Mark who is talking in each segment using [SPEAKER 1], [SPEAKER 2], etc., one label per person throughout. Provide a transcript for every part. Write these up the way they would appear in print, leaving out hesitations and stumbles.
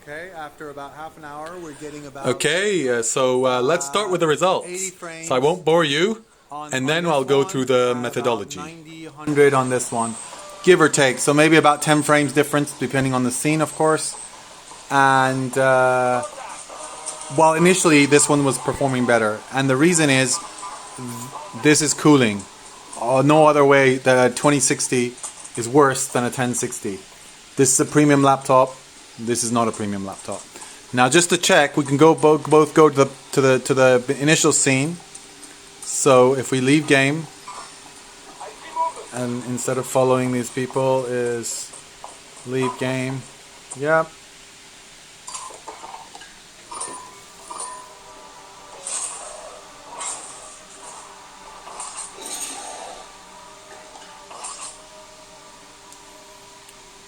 [SPEAKER 1] Okay, after about half an hour, we're getting about
[SPEAKER 2] Let's start with the results.
[SPEAKER 1] 80 frames.
[SPEAKER 2] So I won't bore you, and then I'll go through the
[SPEAKER 1] about
[SPEAKER 2] methodology.
[SPEAKER 1] 90, 100 on this one, give or take. So maybe about 10 frames difference, depending on the scene, of course. And while initially this one was performing better, and the reason is this is cooling. No other way the 2060 is worse than a 1060. This is a premium laptop. This is not a premium laptop. Now, just to check, we can go both go to the initial scene. So if we leave game, and instead of following these people, is leave game. Yep.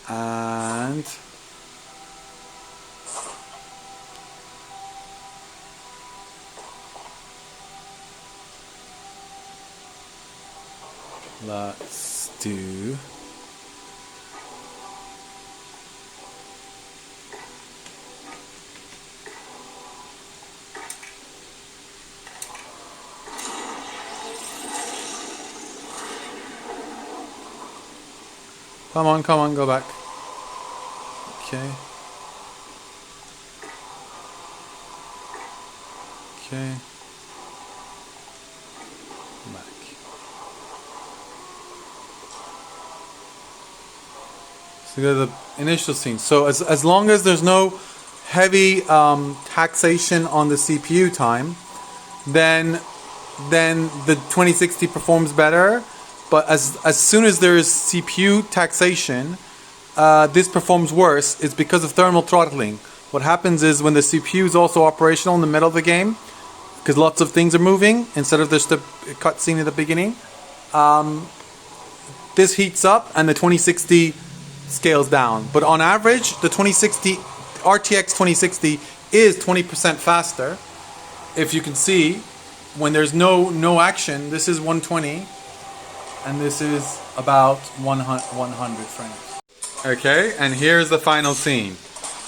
[SPEAKER 1] And let's do come on, go back. Okay. Okay. Back. So go to the initial scene. So as long as there's no heavy taxation on the CPU time, then the 2060 performs better. But as soon as there is CPU taxation, this performs worse. It's because of thermal throttling. What happens is when the CPU is also operational in the middle of the game, because lots of things are moving instead of just a cutscene at the beginning, this heats up and the 2060 scales down. But on average, the 2060 RTX 2060 is 20% faster. If you can see, when there's no action, this is 120, and this is about 100 frames. Okay, and here's the final scene.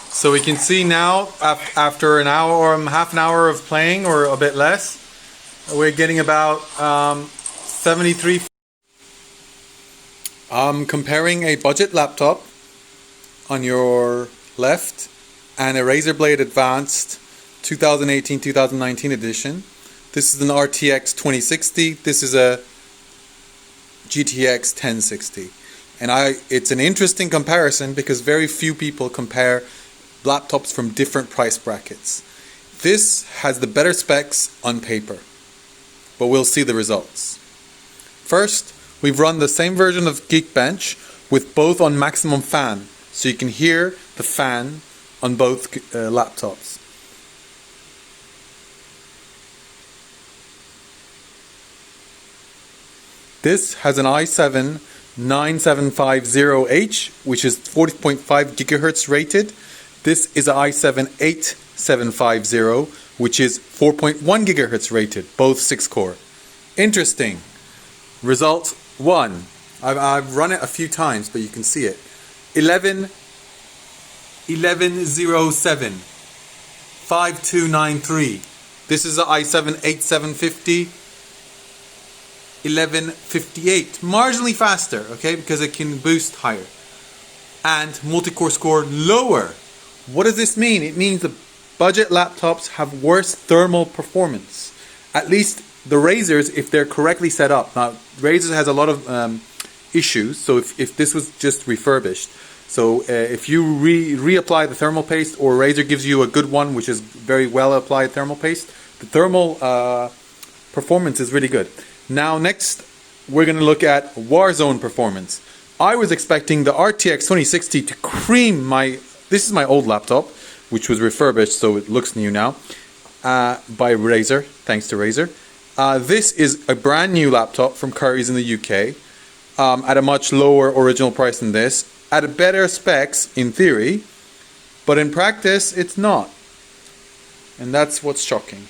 [SPEAKER 1] So we can see now, after an hour or half an hour of playing, or a bit less, we're getting about 73. Comparing a budget laptop on your left and a Razer Blade Advanced 2018-2019 edition. This is an RTX 2060. This is a GTX 1060. And it's an interesting comparison because very few people compare laptops from different price brackets. This has the better specs on paper, but we'll see the results. First, we've run the same version of Geekbench with both on maximum fan, so you can hear the fan on both laptops. This has an i7 9750H, which is 40.5 gigahertz rated. This is an i7 8750, which is 4.1 gigahertz rated, both 6-core. Interesting. Result 1. I've run it a few times, but you can see it. 1107 5293. This is an i7 8750. 1158, marginally faster, okay, because it can boost higher, and multi-core score lower. What does this mean? It means the budget laptops have worse thermal performance. At least the Razers, if they're correctly set up. Now, Razer has a lot of issues, so if this was just refurbished, so if you reapply the thermal paste, or Razer gives you a good one, which is very well applied thermal paste, the thermal performance is really good. Now next, we're going to look at Warzone performance. I was expecting the RTX 2060 to cream this is my old laptop, which was refurbished, so it looks new now, by Razer, thanks to Razer. This is a brand new laptop from Currys in the UK, at a much lower original price than this, at a better specs in theory, but in practice it's not. And that's what's shocking.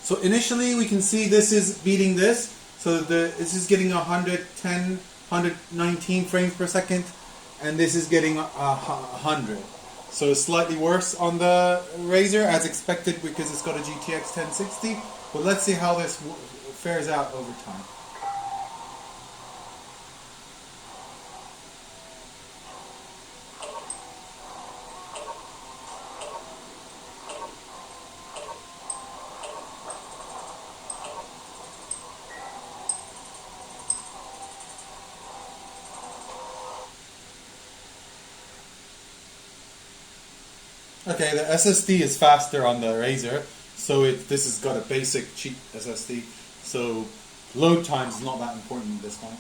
[SPEAKER 1] So initially we can see this is beating this, So this is getting 110, 119 frames per second, and this is getting 100. So it's slightly worse on the Razer as expected because it's got a GTX 1060. But let's see how this fares out over time. Okay, the SSD is faster on the Razer, so this has got a basic cheap SSD, so load time is not that important in this one.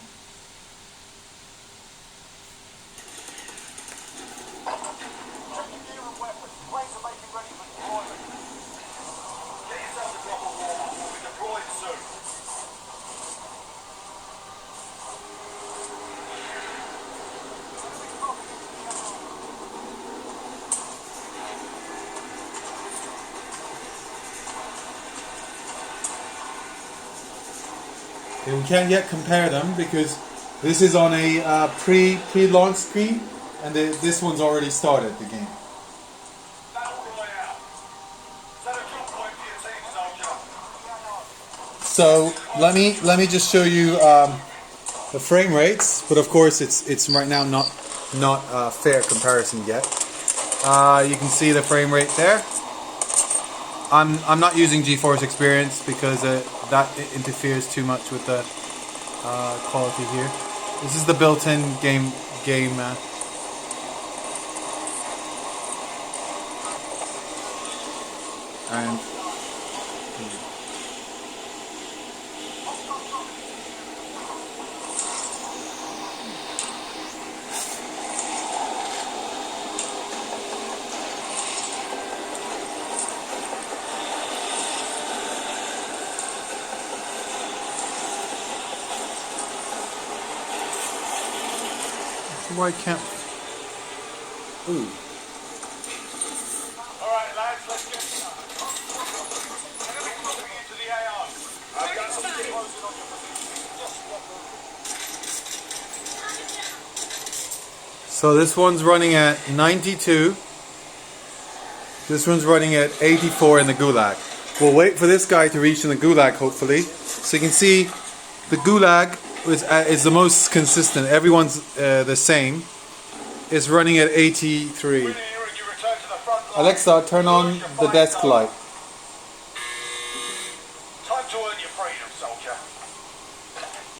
[SPEAKER 1] We can't yet compare them because this is on a pre-launch screen, and this one's already started the game. So let me just show you the frame rates, but of course it's right now not a fair comparison yet. You can see the frame rate there. I'm not using GeForce Experience because that interferes too much with the quality here. This is the built-in game. And why can't? Ooh.
[SPEAKER 3] Alright lads, let's get started. Enemy dropping into the AO. I've got some closing on your position.
[SPEAKER 1] So this one's running at 92. This one's running at 84 in the Gulag. We'll wait for this guy to reach in the Gulag, hopefully. So you can see the Gulag is the most consistent. Everyone's the same. It's running at 83. Alexa, turn on the desk light.